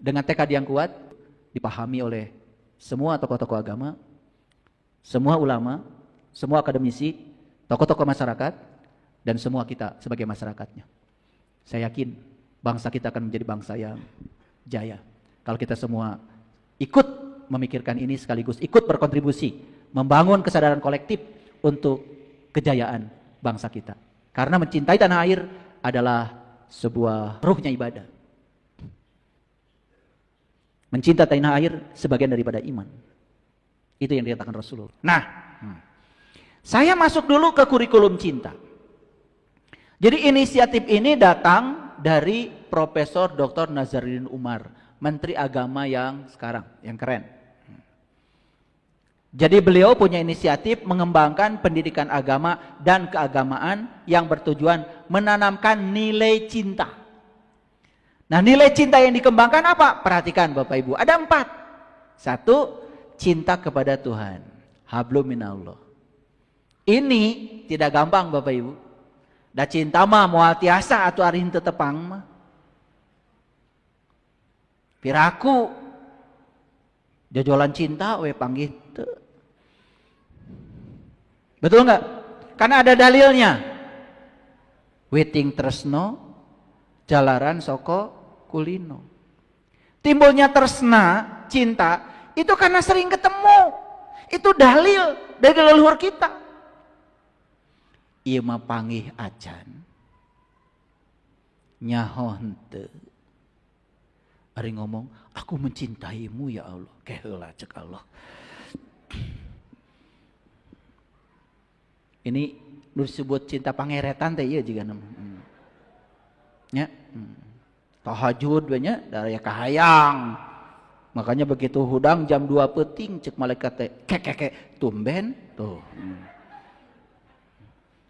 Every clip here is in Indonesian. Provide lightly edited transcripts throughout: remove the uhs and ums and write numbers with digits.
dengan tekad yang kuat, dipahami oleh semua tokoh-tokoh agama, semua ulama, semua akademisi, tokoh-tokoh masyarakat, dan semua kita sebagai masyarakatnya. Saya yakin bangsa kita akan menjadi bangsa yang jaya kalau kita semua ikut memikirkan ini, sekaligus ikut berkontribusi membangun kesadaran kolektif untuk kejayaan bangsa kita. Karena mencintai tanah air adalah sebuah ruhnya ibadah. Mencintai tanah air sebagian daripada iman. Itu yang dikatakan Rasulullah. Nah, saya masuk dulu ke kurikulum cinta. Jadi inisiatif ini datang dari Profesor Dr. Nazaruddin Umar, Menteri Agama yang sekarang, yang keren. Jadi beliau punya inisiatif mengembangkan pendidikan agama dan keagamaan yang bertujuan menanamkan nilai cinta. Nah, nilai cinta yang dikembangkan apa? Perhatikan Bapak Ibu, ada 4. 1, cinta kepada Tuhan. Hablum minallah. Ini tidak gampang Bapak Ibu. Da cinta mah moal tiasa atuh ari henteu tepang mah. Piraku jojolan cinta we panggih teu. Betul enggak? Karena ada dalilnya. Witing tresno jalaran soko kulino. Timbulnya tresna, cinta itu karena sering ketemu. Itu dalil dari leluhur kita. Ieu mah panggih acan. Nyaho henteu. Ari ngomong, aku mencintaimu ya Allah. Keheula cek Allah. Ini disebut cinta pangeretan teh ieu jiga nama. Ya. Tahajud we nya daya kahayang. Makanya begitu hudang jam 2 peuting cek malaikat teh kek tumben tuh.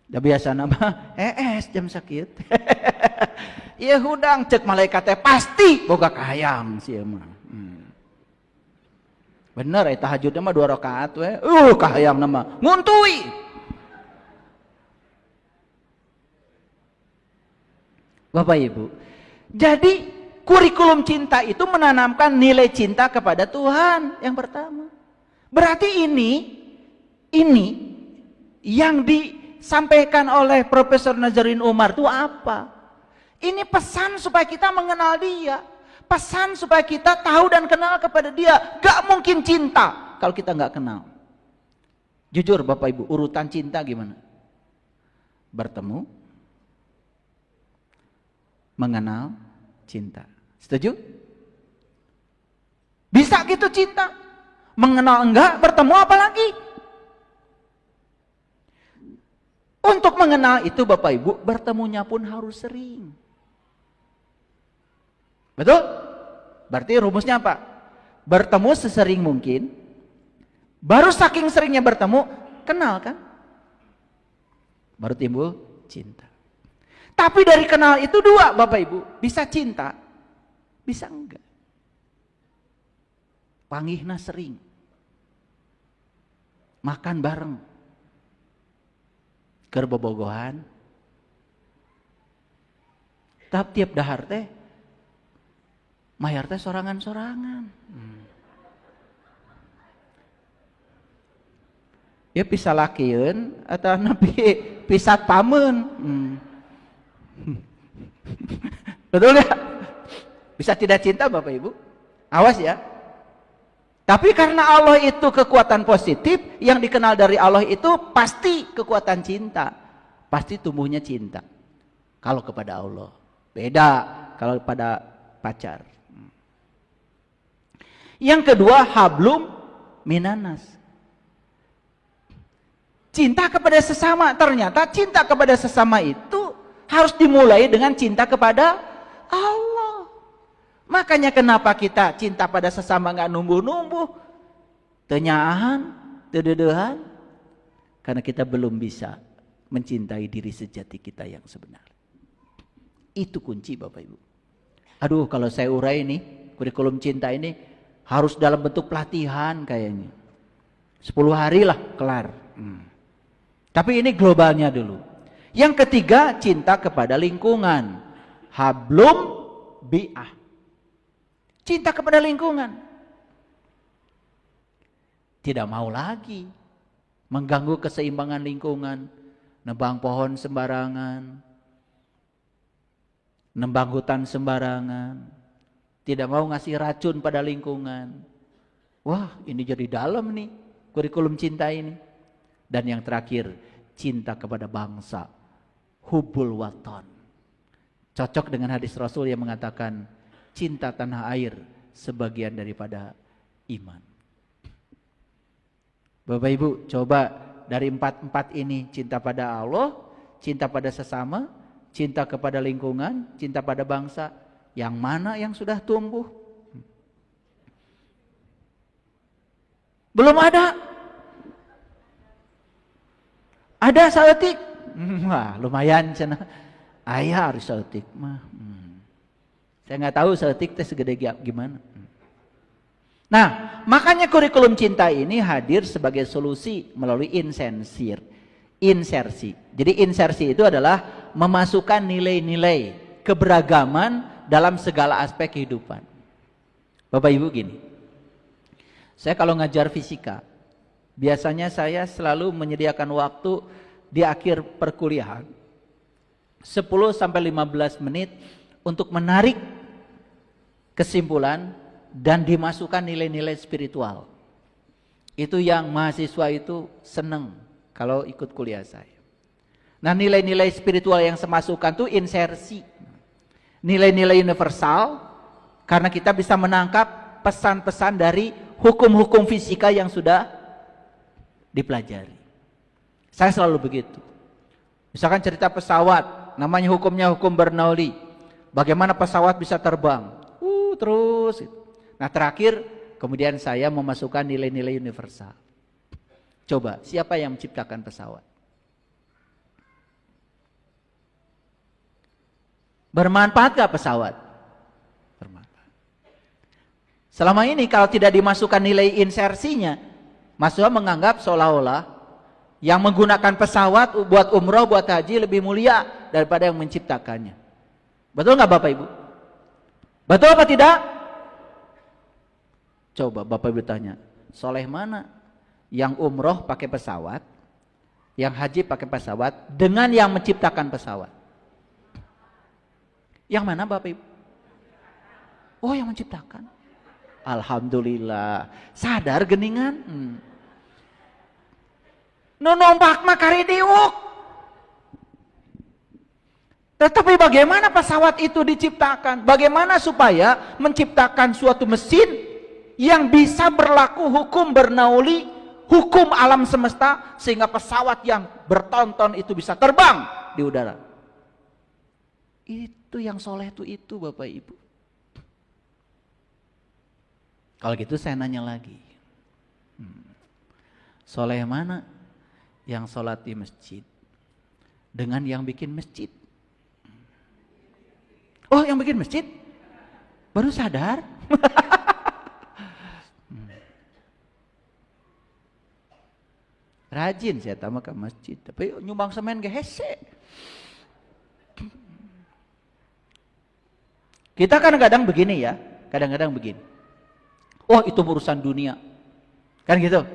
Da biasa nama jam sakit. Ieu hudang cek malaikat teh pasti boga kahayang sia mah. Bener eta tahajudna mah 2 rakaat we. Kahayang nama nguntui. Bapak Ibu, jadi kurikulum cinta itu menanamkan nilai cinta kepada Tuhan yang pertama. Berarti ini yang disampaikan oleh Profesor Nazaruddin Umar itu apa? Ini pesan supaya kita mengenal dia, pesan supaya kita tahu dan kenal kepada dia. Gak mungkin cinta kalau kita gak kenal. Jujur Bapak Ibu, urutan cinta gimana? Bertemu, mengenal, cinta. Setuju? Bisa gitu cinta. Mengenal enggak, bertemu apalagi. Untuk mengenal itu Bapak Ibu, bertemunya pun harus sering. Betul? Berarti rumusnya apa? Bertemu sesering mungkin. Baru saking seringnya bertemu, kenal kan? Baru timbul cinta. Tapi dari kenal itu 2 Bapak Ibu. Bisa cinta, bisa enggak. Panggihna sering. Makan bareng. Keur bobogohan. Tapi tiap dahar teh mayar teh sorangan-sorangan. Ya pisah lakieun atau napi pisat pameun. Betul nggak? Bisa tidak cinta Bapak Ibu? Awas ya. Tapi karena Allah itu kekuatan positif, yang dikenal dari Allah itu pasti kekuatan cinta. Pasti tumbuhnya cinta. Kalau kepada Allah. Beda kalau pada pacar. Yang kedua, hablum minanas. Cinta kepada sesama. Ternyata cinta kepada sesama itu harus dimulai dengan cinta kepada Allah. Makanya kenapa kita cinta pada sesama nggak numbuh-numbuh, tenyaahan, tededehan, karena kita belum bisa mencintai diri sejati kita yang sebenar. Itu kunci Bapak Ibu. Aduh, kalau saya urai nih kurikulum cinta ini harus dalam bentuk pelatihan kayaknya. 10 hari lah kelar. Tapi ini globalnya dulu. Yang ketiga, cinta kepada lingkungan. Hablum bi'ah. cinta kepada lingkungan. Tidak mau lagi mengganggu keseimbangan lingkungan, nebang pohon sembarangan, nembang hutan sembarangan, tidak mau ngasih racun pada lingkungan. Wah, ini jadi dalam nih kurikulum cinta ini. Dan yang terakhir, cinta kepada bangsa, hubbul watan. Cocok dengan hadis Rasul yang mengatakan cinta tanah air sebagian daripada iman. Bapak Ibu, coba dari empat ini, cinta pada Allah, cinta pada sesama, cinta kepada lingkungan, cinta pada bangsa, yang mana yang sudah tumbuh? Belum ada. Ada saeutik. Wah, lumayan cenah. Aya harus saeutik mah. Saya nggak tahu saeutik teh segede gimana. Nah, makanya kurikulum cinta ini hadir sebagai solusi melalui insersi. Jadi insersi itu adalah memasukkan nilai-nilai keberagaman dalam segala aspek kehidupan. Bapak Ibu gini, saya kalau ngajar fisika, biasanya saya selalu menyediakan waktu di akhir perkuliahan 10-15 menit untuk menarik kesimpulan dan dimasukkan nilai-nilai spiritual. Itu yang mahasiswa itu seneng kalau ikut kuliah saya. Nah, nilai-nilai spiritual yang saya masukkan itu insersi. Nilai-nilai universal, karena kita bisa menangkap pesan-pesan dari hukum-hukum fisika yang sudah dipelajari. Saya selalu begitu. Misalkan cerita pesawat, namanya hukumnya hukum Bernoulli. Bagaimana pesawat bisa terbang? Terus. Nah, terakhir kemudian saya memasukkan nilai-nilai universal. Coba, siapa yang menciptakan pesawat? Bermanfaat gak pesawat? Bermanfaat. Selama ini kalau tidak dimasukkan nilai insersinya, mahasiswa menganggap seolah-olah yang menggunakan pesawat buat umroh, buat haji lebih mulia daripada yang menciptakannya. Betul nggak Bapak Ibu? Betul apa tidak? Coba Bapak Ibu tanya, soleh mana? Yang umroh pakai pesawat, yang haji pakai pesawat, dengan yang menciptakan pesawat. Yang mana Bapak Ibu? Oh, yang menciptakan. Alhamdulillah. Sadar geningan? Nu numpak mah kari diuk. Tetapi bagaimana pesawat itu diciptakan? Bagaimana supaya menciptakan suatu mesin yang bisa berlaku hukum Bernoulli, hukum alam semesta, sehingga pesawat yang bertonton itu bisa terbang di udara. Itu yang soleh itu Bapak Ibu. Kalau gitu saya nanya lagi, soleh mana? Yang sholat di masjid dengan yang bikin masjid. Oh, yang bikin masjid baru sadar. Rajin saya tamu ke masjid, tapi nyumbang semen ge hese. Kita kadang-kadang begini ya, kadang-kadang begini. Oh, itu urusan dunia, kan gitu.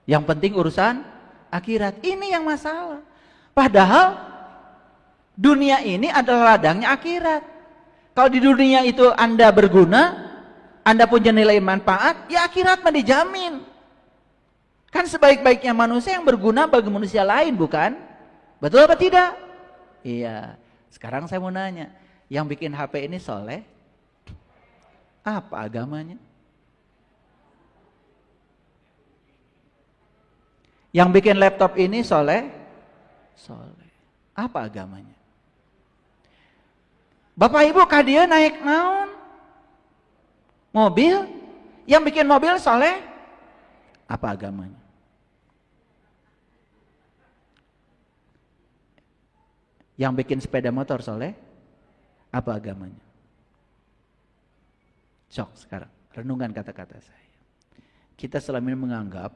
Yang penting urusan akhirat, ini yang masalah. Padahal dunia ini adalah ladangnya akhirat. Kalau di dunia itu Anda berguna, Anda punya nilai manfaat, ya akhirat mah dijamin. Kan sebaik-baiknya manusia yang berguna bagi manusia lain, bukan? Betul apa tidak? Iya. Sekarang saya mau nanya, yang bikin HP ini soleh? Apa agamanya? Yang bikin laptop ini soleh? Soleh. Apa agamanya? Bapak Ibu kadia naik naon? Mobil? Yang bikin mobil soleh? Apa agamanya? Yang bikin sepeda motor soleh? Apa agamanya? Sok sekarang, renungan kata-kata saya. Kita selama ini menganggap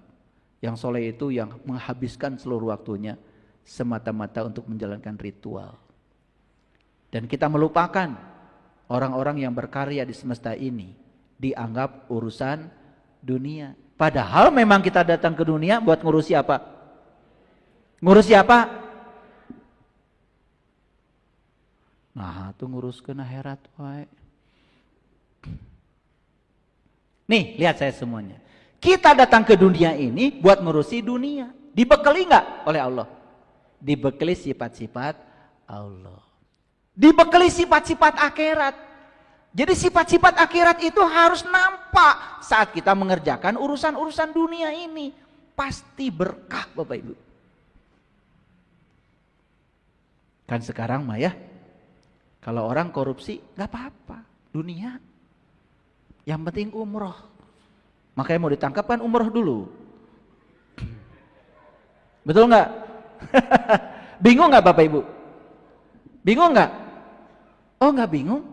yang soleh itu yang menghabiskan seluruh waktunya semata-mata untuk menjalankan ritual. Dan kita melupakan orang-orang yang berkarya di semesta ini dianggap urusan dunia. Padahal memang kita datang ke dunia buat ngurusi apa? Ngurusi apa? Nah, itu nguruskeun akhirat wae. Nih, lihat saya semuanya. Kita datang ke dunia ini buat ngurusi dunia. Dibekali enggak oleh Allah? Dibekali sifat-sifat Allah. Dibekali sifat-sifat akhirat. Jadi sifat-sifat akhirat itu harus nampak saat kita mengerjakan urusan-urusan dunia ini. Pasti berkah Bapak Ibu. Kan sekarang mah ya, kalau orang korupsi gak apa-apa, dunia. Yang penting umroh. Makanya mau ditangkap kan umroh dulu. Betul gak? Bingung gak Bapak Ibu? Bingung gak? Oh gak bingung?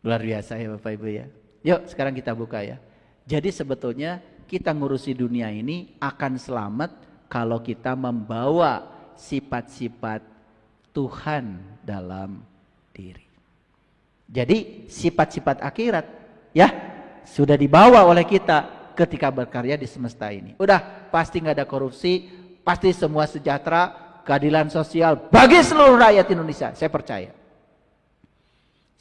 Luar biasa ya Bapak Ibu ya. Yuk sekarang kita buka ya. Jadi sebetulnya kita ngurusi dunia ini akan selamat kalau kita membawa sifat-sifat Tuhan dalam diri. Jadi sifat-sifat akhirat ya sudah dibawa oleh kita ketika berkarya di semesta ini. Udah pasti nggak ada korupsi, pasti semua sejahtera, keadilan sosial bagi seluruh rakyat Indonesia. Saya percaya.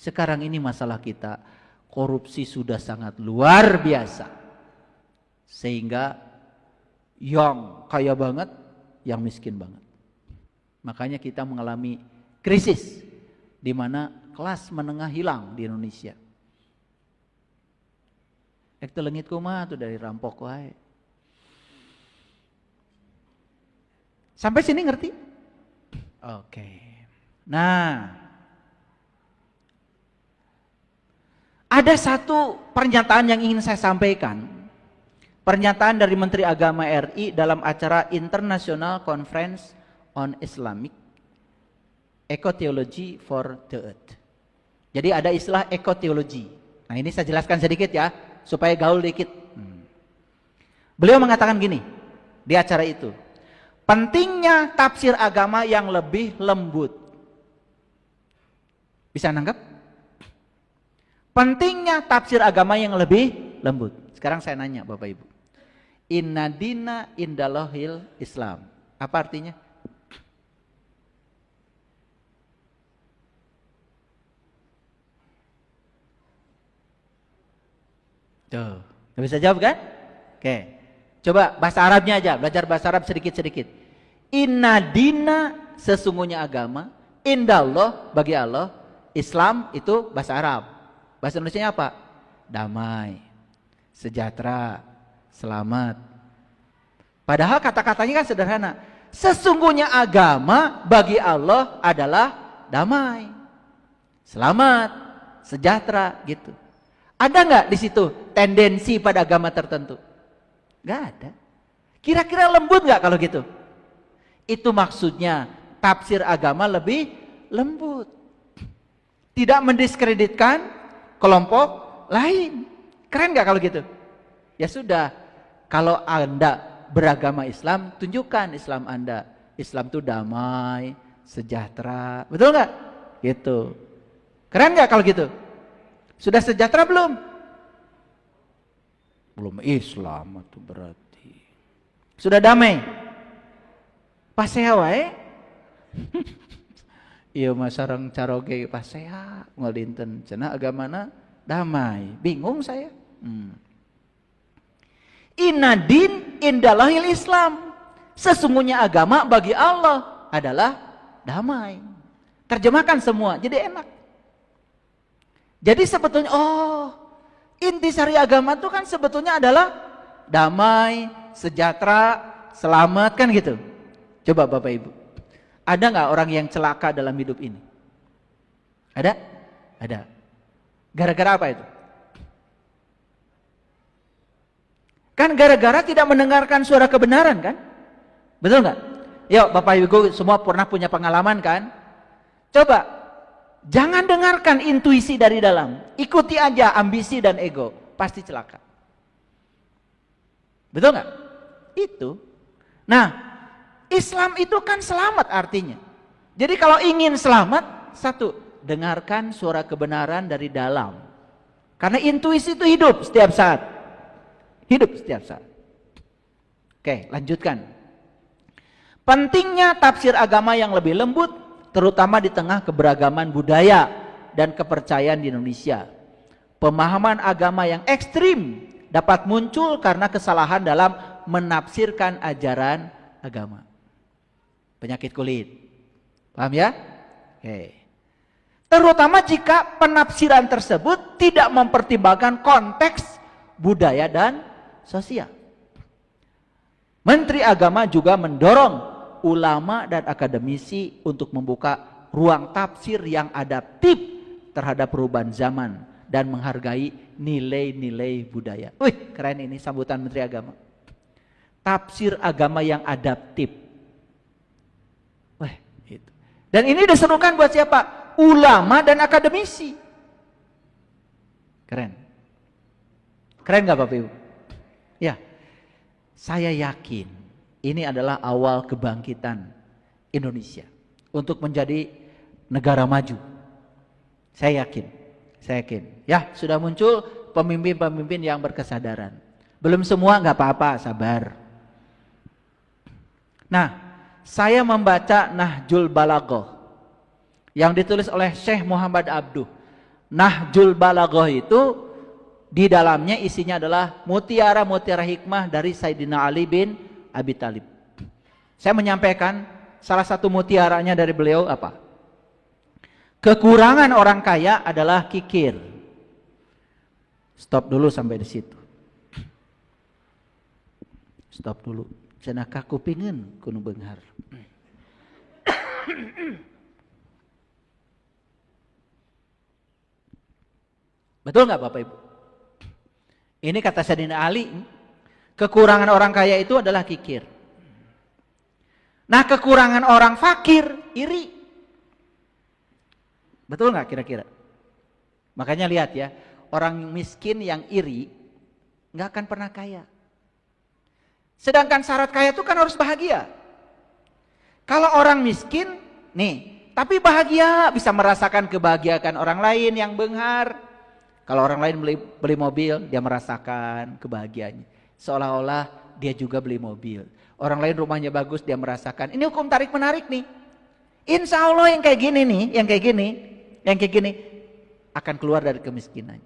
Sekarang ini masalah kita, korupsi sudah sangat luar biasa. Sehingga yang kaya banget, yang miskin banget. Makanya kita mengalami krisis di mana kelas menengah hilang di Indonesia. Ek telengit kumaha tuh dari rampok wae. Sampai sini ngerti? Oke. Nah, ada satu pernyataan yang ingin saya sampaikan. Pernyataan dari Menteri Agama RI dalam acara International Conference on Islamic Ecotheology for the Earth. Jadi ada istilah ekoteologi. Nah ini saya jelaskan sedikit ya, supaya gaul dikit. Beliau mengatakan gini, di acara itu. Pentingnya tafsir agama yang lebih lembut. Bisa nanggap? Pentingnya tafsir agama yang lebih lembut. Sekarang saya nanya Bapak Ibu. Inna dina indallahil Islam. Apa artinya? Tuh, nggak bisa jawab kan? Oke, coba bahasa Arabnya aja, belajar bahasa Arab sedikit-sedikit. Inna dina sesungguhnya agama, indallah bagi Allah, Islam itu bahasa Arab. Bahasa Indonesianya apa? Damai, sejahtera, selamat. Padahal kata-katanya kan sederhana. Sesungguhnya agama bagi Allah adalah damai, selamat, sejahtera gitu. Ada nggak di situ tendensi pada agama tertentu? Nggak ada. Kira-kira lembut nggak kalau gitu? Itu maksudnya tafsir agama lebih lembut. Tidak mendiskreditkan kelompok lain. Keren nggak kalau gitu? Ya sudah. Kalau Anda beragama Islam, tunjukkan Islam Anda. Islam itu damai, sejahtera. Betul nggak? Gitu. Keren nggak kalau gitu? Sudah sejahtera belum? Belum Islam itu berarti. Sudah damai? Pasea wae? Iya mah sareng caroge pasea moal dinten cenah agamana damai. Bingung saya. Inna din indallahil Islam. Sesungguhnya agama bagi Allah adalah damai. Terjemahkan semua jadi enak. Jadi sebetulnya inti sari agama itu kan sebetulnya adalah damai, sejahtera, selamat kan gitu. Coba Bapak Ibu, ada nggak orang yang celaka dalam hidup ini? Ada? Ada. Gara-gara apa itu? Kan gara-gara tidak mendengarkan suara kebenaran kan? Betul nggak? Yuk Bapak Ibu semua pernah punya pengalaman kan? Coba. Jangan dengarkan intuisi dari dalam. Ikuti aja ambisi dan ego. Pasti celaka. Betul nggak? Itu. Nah, Islam itu kan selamat artinya. Jadi kalau ingin selamat, Satu, dengarkan suara kebenaran dari dalam. Karena intuisi itu hidup setiap saat. Hidup setiap saat. Oke, lanjutkan. Pentingnya tafsir agama yang lebih lembut, terutama di tengah keberagaman budaya dan kepercayaan di Indonesia. Pemahaman agama yang ekstrim dapat muncul karena kesalahan dalam menafsirkan ajaran agama. Penyakit kulit. Paham ya? Oke. Terutama jika penafsiran tersebut tidak mempertimbangkan konteks budaya dan sosial. Menteri Agama juga mendorong ulama dan akademisi untuk membuka ruang tafsir yang adaptif terhadap perubahan zaman dan menghargai nilai-nilai budaya. Wih, keren ini sambutan Menteri Agama. Tafsir agama yang adaptif. Wih, itu. Dan ini diserukan buat siapa? Ulama dan akademisi. Keren. Keren gak Bapak Ibu? Ya. Saya yakin ini adalah awal kebangkitan Indonesia untuk menjadi negara maju. Saya yakin. Ya, sudah muncul pemimpin-pemimpin yang berkesadaran. Belum semua nggak apa-apa, sabar. Nah, saya membaca Nahjul Balaghah yang ditulis oleh Syekh Muhammad Abduh. Nahjul Balaghah itu di dalamnya isinya adalah mutiara-mutiara hikmah dari Sayyidina Ali bin Abi Thalib. Saya menyampaikan salah satu mutiaranya dari beliau apa? Kekurangan orang kaya adalah kikir. Stop dulu sampai di situ. Stop dulu. Cenah kakupingeun kudu beunghar. Betul nggak Bapak Ibu? Ini kata Sayyidina Ali, kekurangan orang kaya itu adalah kikir. Nah, kekurangan orang fakir, iri. Betul nggak kira-kira? Makanya lihat ya, orang miskin yang iri nggak akan pernah kaya. Sedangkan syarat kaya itu kan harus bahagia. Kalau orang miskin, nih, tapi bahagia, bisa merasakan kebahagiaan orang lain yang beunghar. Kalau orang lain beli mobil, dia merasakan kebahagiaannya. Seolah-olah dia juga beli mobil. Orang lain rumahnya bagus, dia merasakan. Ini hukum tarik menarik nih. Insya Allah yang kayak gini nih, yang kayak gini akan keluar dari kemiskinan.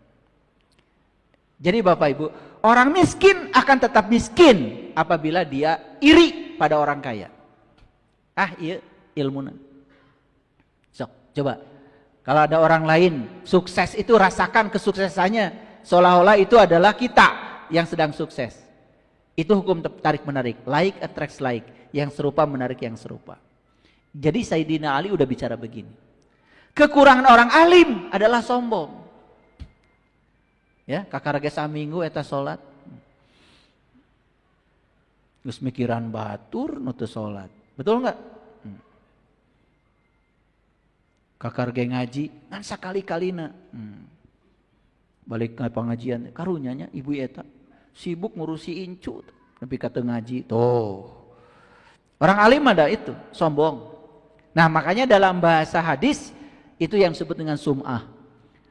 Jadi Bapak Ibu, orang miskin akan tetap miskin apabila dia iri pada orang kaya. Iya ilmunya. Sok, coba. Kalau ada orang lain sukses itu rasakan kesuksesannya. Seolah-olah itu adalah kita yang sedang sukses. Itu hukum tarik menarik. Like attracts like. Yang serupa menarik yang serupa. Jadi Sayyidina Ali udah bicara begini. Kekurangan orang alim adalah sombong. Ya, kakarage saminggu eta salat. Geus mikiran batur nu teu salat. Betul enggak? Kakarge ngaji ngan sakali-kalina. Balik ke pengajian karunyanya ibu eta sibuk ngurusi incu nepi ka teu ngaji. Tuh. Orang alim ada itu, sombong. Nah, makanya dalam bahasa hadis itu yang disebut dengan sum'ah.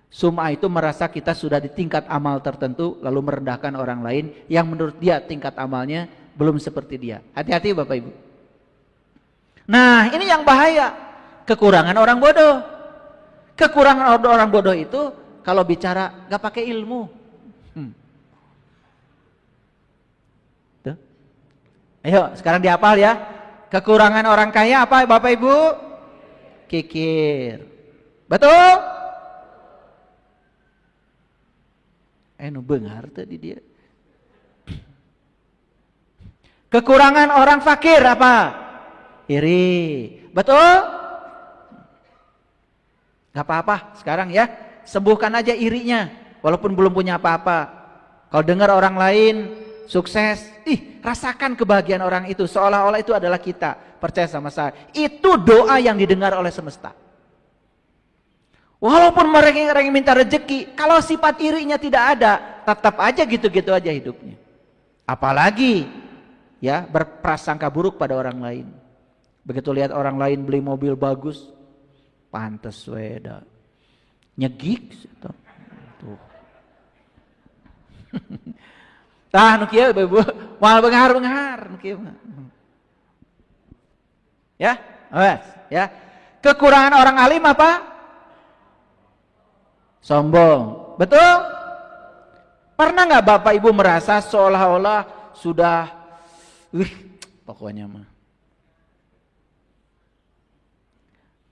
Sum'ah itu merasa kita sudah di tingkat amal tertentu lalu merendahkan orang lain yang menurut dia tingkat amalnya belum seperti dia. Hati-hati Bapak Ibu. Nah, ini yang bahaya. Kekurangan orang bodoh. Kekurangan orang bodoh itu kalau bicara gak pakai ilmu. Tuh. Ayo sekarang dihafal ya. Kekurangan orang kaya apa Bapak Ibu? Kikir. Betul? Nu beunghar tadi dia. Kekurangan orang fakir apa? Iri. Betul? Gak apa-apa sekarang ya, sembuhkan aja irinya walaupun belum punya apa-apa. Kalau dengar orang lain sukses, rasakan kebahagiaan orang itu seolah-olah itu adalah kita. Percaya sama saya, itu doa yang didengar oleh semesta. Walaupun mereka minta rezeki, kalau sifat irinya tidak ada, tetap aja gitu-gitu aja hidupnya. Apalagi ya berprasangka buruk pada orang lain. Begitu lihat orang lain beli mobil bagus, pantes weda nyegik tuh. Tah nu kieu Ibu, moal benghar nu kieu. Ya, awas ya. Kekurangan orang alim apa? Sombong. Betul? Pernah nggak Bapak Ibu merasa seolah-olah sudah pokoknya mah.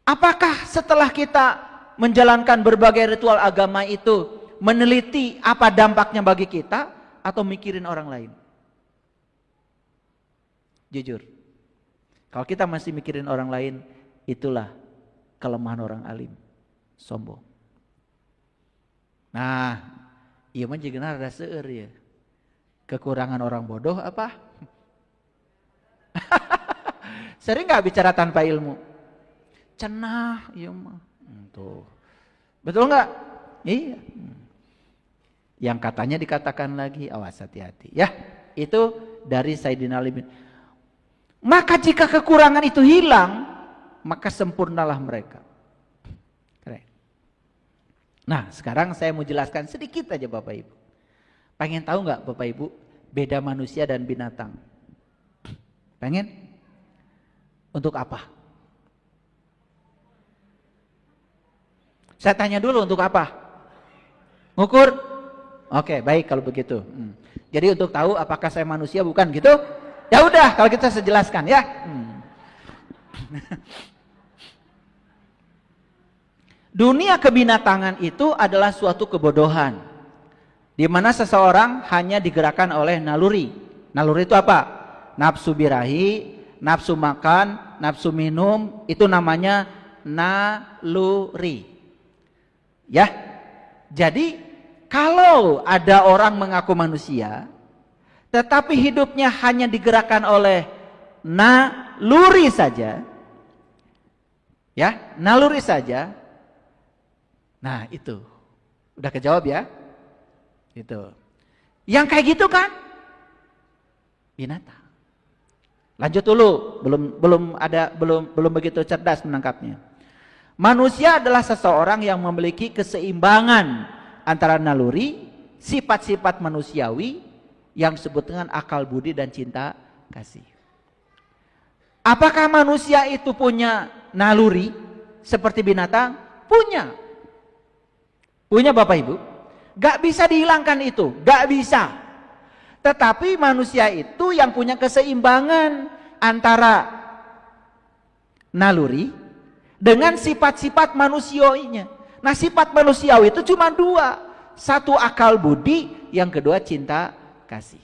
Apakah setelah kita menjalankan berbagai ritual agama itu meneliti apa dampaknya bagi kita atau mikirin orang lain? Jujur. Kalau kita masih mikirin orang lain, itulah kelemahan orang alim, sombong. Nah, iya mah jigana rada seueur ya. Kekurangan orang bodoh apa? Sering nggak bicara tanpa ilmu? Cenah, iya mah. Tuh. Betul nggak? Iya. Yang katanya dikatakan lagi, awas hati-hati. Ya, itu dari Sayyidina Ali. Maka jika kekurangan itu hilang, maka sempurnalah mereka. Keren. Nah, sekarang saya mau jelaskan sedikit aja Bapak Ibu. Pengen tahu nggak Bapak Ibu beda manusia dan binatang? Pengen? Untuk apa? Saya tanya dulu untuk apa? Ngukur? Oke, baik kalau begitu. Jadi untuk tahu apakah saya manusia bukan gitu? Ya udah, kalau kita sejelaskan ya. Dunia kebinatangan itu adalah suatu kebodohan, di mana seseorang hanya digerakkan oleh naluri. Naluri itu apa? Nafsu birahi, nafsu makan, nafsu minum, itu namanya naluri. Ya, jadi kalau ada orang mengaku manusia, tetapi hidupnya hanya digerakkan oleh naluri saja, ya, naluri saja. Nah itu, udah kejawab ya, itu. Yang kayak gitu kan binatang. Lanjut dulu, belum begitu cerdas menangkapnya. Manusia adalah seseorang yang memiliki keseimbangan antara naluri, sifat-sifat manusiawi yang disebut dengan akal budi dan cinta kasih. Apakah manusia itu punya naluri seperti binatang? Punya. Punya Bapak Ibu. Gak bisa dihilangkan itu, gak bisa. Tetapi manusia itu yang punya keseimbangan antara naluri dengan sifat-sifat manusiawinya. Nah, sifat manusiawi itu cuma dua. Satu akal budi, yang kedua cinta kasih.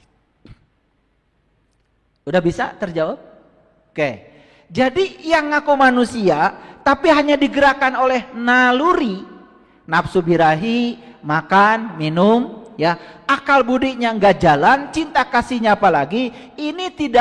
Udah bisa terjawab? Oke. Jadi yang ngaku manusia tapi hanya digerakkan oleh naluri, nafsu birahi, makan, minum, ya. Akal budinya enggak jalan, cinta kasihnya apalagi, ini tidak